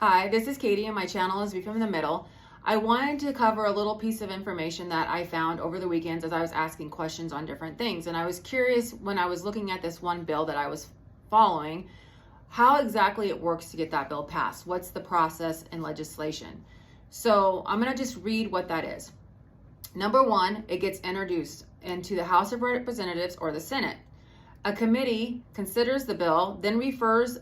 Hi, this is Katie and my channel is View from the Middle. I wanted to cover a little piece of information that I found over the weekends as I was asking questions on different things. And I was curious when I was looking at this one bill that I was following, how exactly it works to get that bill passed. What's the process in legislation? So I'm going to just read what that is. Number one, it gets introduced into the House of Representatives or the Senate. A committee considers the bill, then refers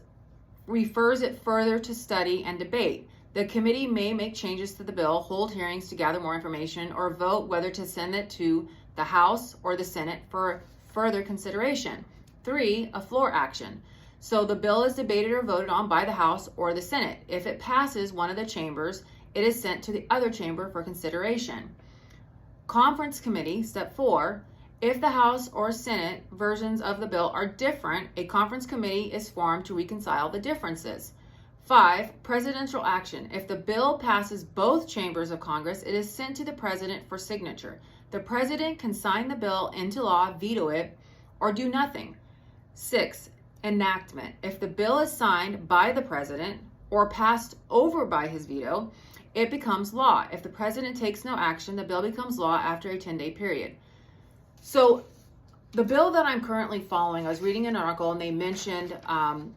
it further to study and debate. The committee may make changes to the bill, hold hearings to gather more information, or vote whether to send it to the House or the Senate for further consideration. 3, a floor action. So the bill is debated or voted on by the House or the Senate. If it passes one of the chambers, it is sent to the other chamber for consideration. Conference committee, step 4, if the House or Senate versions of the bill are different, a conference committee is formed to reconcile the differences. 5, presidential action. If the bill passes both chambers of Congress, it is sent to the president for signature. The president can sign the bill into law, veto it, or do nothing. 6, enactment. If the bill is signed by the president or passed over by his veto, it becomes law. If the president takes no action, the bill becomes law after a 10-day period. So the bill that I'm currently following, I was reading an article and they mentioned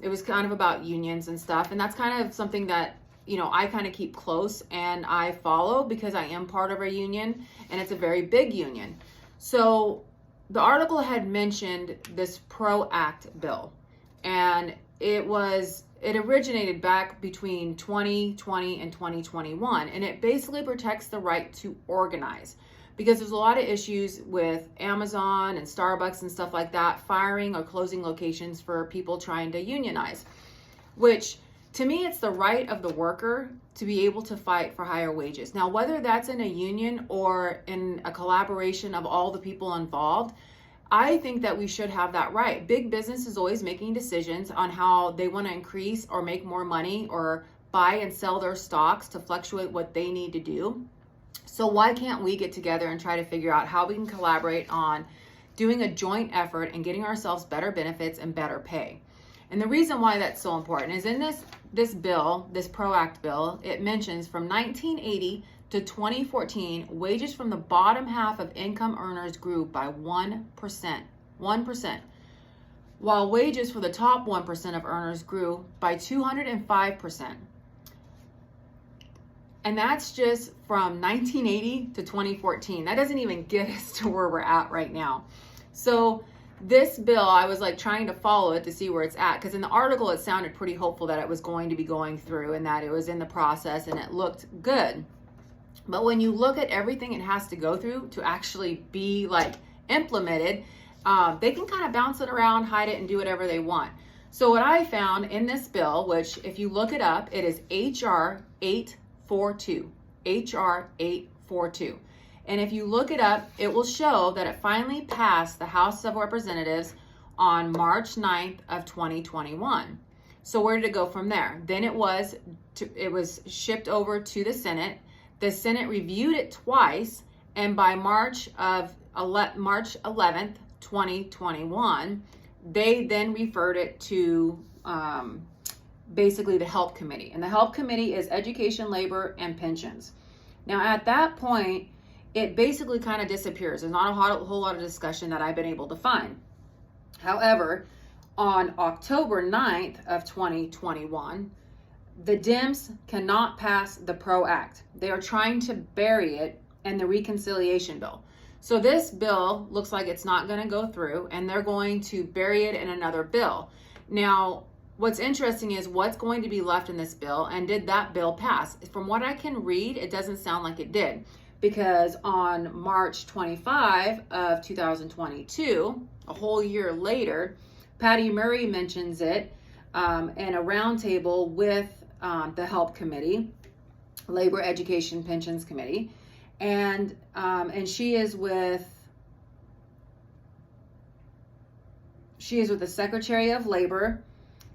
it was kind of about unions and stuff. And that's kind of something that, I kind of keep close and I follow because I am part of a union and it's a very big union. So the article had mentioned this PRO Act bill, and it originated back between 2020 and 2021, and it basically protects the right to organize. Because there's a lot of issues with Amazon and Starbucks and stuff like that, firing or closing locations for people trying to unionize, which to me, it's the right of the worker to be able to fight for higher wages. Now, whether that's in a union or in a collaboration of all the people involved, I think that we should have that right. Big business is always making decisions on how they want to increase or make more money or buy and sell their stocks to fluctuate what they need to do. So why can't we get together and try to figure out how we can collaborate on doing a joint effort and getting ourselves better benefits and better pay? And the reason why that's so important is in this bill, this PRO Act bill, it mentions from 1980 to 2014, wages from the bottom half of income earners grew by 1%, while wages for the top 1% of earners grew by 205%. And that's just from 1980 to 2014. That doesn't even get us to where we're at right now. So this bill, I was like trying to follow it to see where it's at, because in the article it sounded pretty hopeful that it was going to be going through and that it was in the process and it looked good. But when you look at everything it has to go through to actually be like implemented, they can kind of bounce it around, hide it, and do whatever they want. So what I found in this bill, which if you look it up, it is HR 842. HR 842. And if you look it up, it will show that it finally passed the House of Representatives on March 9th of 2021. So where did it go from there? Then it was shipped over to the Senate. The Senate reviewed it twice, and by March 11th, 2021, they then referred it to basically the Help Committee. And the Help Committee is Education, Labor, and Pensions. Now at that point, it basically kind of disappears. There's not a whole lot of discussion that I've been able to find. However, on October 9th of 2021, the Dems cannot pass the PRO Act. They are trying to bury it in the reconciliation bill. So this bill looks like it's not going to go through, and they're going to bury it in another bill. Now, what's interesting is what's going to be left in this bill, and did that bill pass? From what I can read, it doesn't sound like it did, because on March 25 of 2022, a whole year later, Patty Murray mentions it in a roundtable with the Help Committee, Labor, Education, Pensions Committee, and she is with the Secretary of Labor,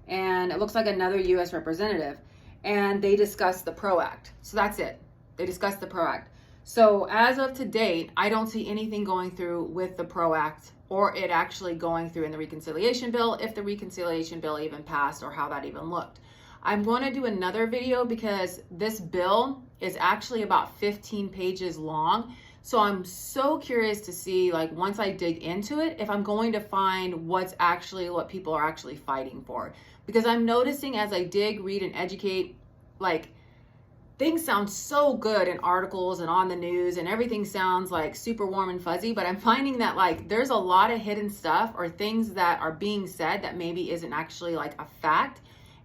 and it looks like another U.S. representative, and they discussed the PRO Act. So that's it. They discussed the PRO Act. So as of to date, I don't see anything going through with the PRO Act or it actually going through in the reconciliation bill, if the reconciliation bill even passed or how that even looked. I'm going to do another video because this bill is actually about 15 pages long. So I'm so curious to see, like, once I dig into it, if I'm going to find what people are actually fighting for. Because I'm noticing as I dig, read, and educate, like, things sound so good in articles and on the news, and everything sounds like super warm and fuzzy, but I'm finding that, like, there's a lot of hidden stuff or things that are being said that maybe isn't actually like a fact.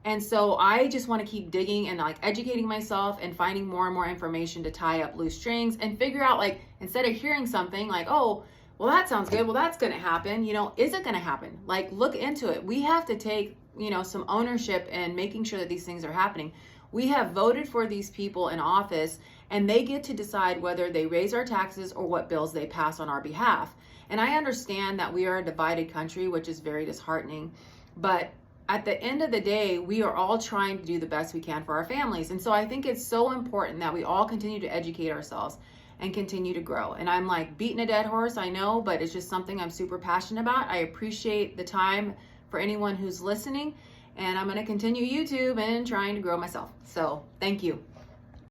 And so I just want to keep digging and like educating myself and finding more and more information to tie up loose strings and figure out, like, instead of hearing something like, oh, well, that sounds good, well, that's going to happen, is it going to happen? Like, look into it. We have to take, some ownership in making sure that these things are happening. We have voted for these people in office, and they get to decide whether they raise our taxes or what bills they pass on our behalf. And I understand that we are a divided country, which is very disheartening, but at the end of the day, we are all trying to do the best we can for our families. And so I think it's so important that we all continue to educate ourselves and continue to grow. And I'm like beating a dead horse, I know, but it's just something I'm super passionate about. I appreciate the time for anyone who's listening, and I'm going to continue YouTube and trying to grow myself. So thank you.